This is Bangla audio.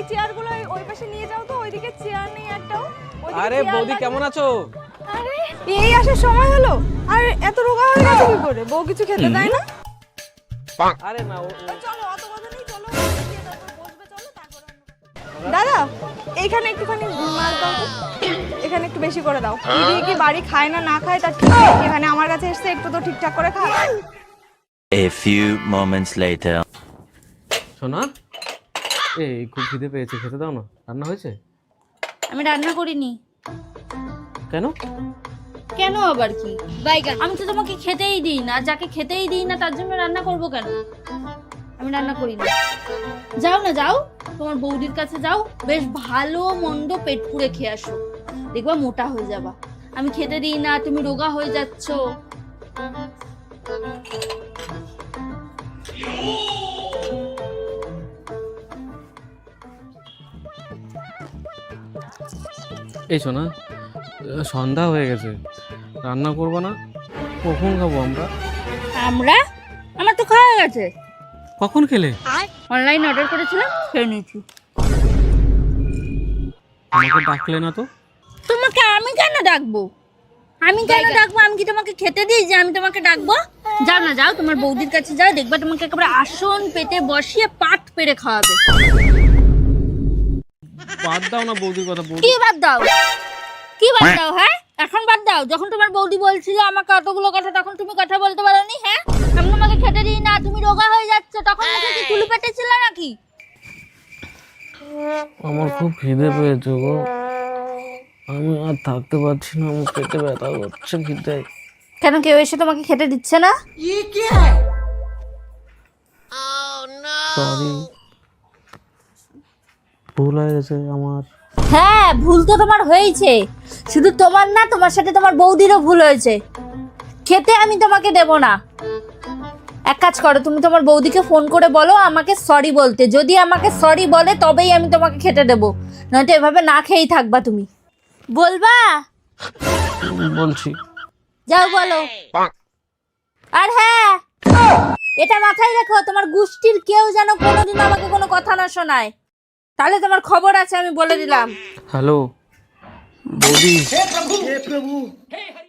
এই চেয়ারগুলো ওই পাশে নিয়ে যাও তো, ওইদিকে চেয়ার নেই একটাও। আরে বৌদি কেমন আছো? আরে এই আসার সময় হলো, আর এত রোগা হয়ে গেছে কি করে? বউ কিছু খেতে দেয় না? আরে না চলো অত কথা নেই, চলো গিয়ে তারপর বসবে, চলো তারপর দাদা এইখানে একটুখানি মাছ দাও তো, এখানে একটু বেশি করে দাও। দিদি কি বাড়ি খায় না না খায় তার ঠিক নেই, এখানে আমার কাছে এসে একটু তো ঠিকঠাক করে খায়। A few moments later. শোনা, এই খুব খিদে পেয়েছে, খেতে দাও না। রান্না হয়েছে? আমি রান্না করিনি। কেন? কেন আবার কি? বাইগান, আমি তো তোমাকে খেতেই দিই না, যাকে খেতেই দিই না তার জন্য রান্না করব কেন? আমি রান্না করি না। যাও না, যাও তোমার বৌদির কাছে যাও, বেশ ভালো মন্দ পেট পুড়ে খেয়ে আসো, দেখবা মোটা হয়ে যাবা। আমি খেতে দিই না, তুমি রোগা হয়ে যাচ্ছ। এই শোনা, সন্ধ্যা হয়ে গেছে, রান্না করবো না? কখন খাবো আমরা? আমার তো খাওয়া গেছে। কখন খেলে? অনলাইন অর্ডার করেছিলাম, খেয়ে নিয়েছি। আমাকে ডাকলে না তো? তোমাকে আমি কেন ডাকবো? আমি কি তোমাকে খেতে দিই যে আমি তোমাকে ডাকবো? যাও না, যাও তোমার বৌদির কাছে যাও, দেখবা তোমাকে একেবারে আসন পেতে বসিয়ে পাট পেরে খাওয়াবে। বাদ দাও না বৌদির কথা। কি বাদ দাও? হ্যাঁ এখন বাদ দাও? যখন তোমার বৌদি বলছিল আমাকে অতগুলো কথা, তখন তুমি কথা বলতে পারোনি? হ্যাঁ আমি তোমাকে খেতে দিই না, তুমি রোগা হয়ে যাচ্ছ, তখন মুখে কি কুলু পেটে ছিল নাকি? আমার খুব খিদে পেয়েছে গো, আমি আর থাকতে পারছি না, আমার পেটে ব্যথা করছে খিদে। কেন, কেউ এসে তোমাকে খেতে দিচ্ছে না? সরি, ভুল হয়ে গেছে আমার। হ্যাঁ ভুল তো তোমার হয়েছে, শুধু তোমার না, তোমার সাথে তোমার বৌদিরও ভুল হয়েছে। খেতে আমি তোমাকে দেব না। এক কাজ করো, তুমি তোমার বৌদিকে ফোন করে বলো আমাকে সরি বলতে। যদি আমাকে সরি বলে তবেই আমি তোমাকে খেতে দেবো, নয়তো এভাবে না খেয়েই থাকবা। তুমি বলবা? বলছি। যাও বলো। আর হ্যাঁ, এটা মাথায় রেখো, তোমার গোষ্ঠীর কেউ যেন কোনোদিন আমাকে কোনো কথা না শোনায়, তাহলে তোমার খবর আছে, আমি বলে দিলাম। হ্যালো বৌদি।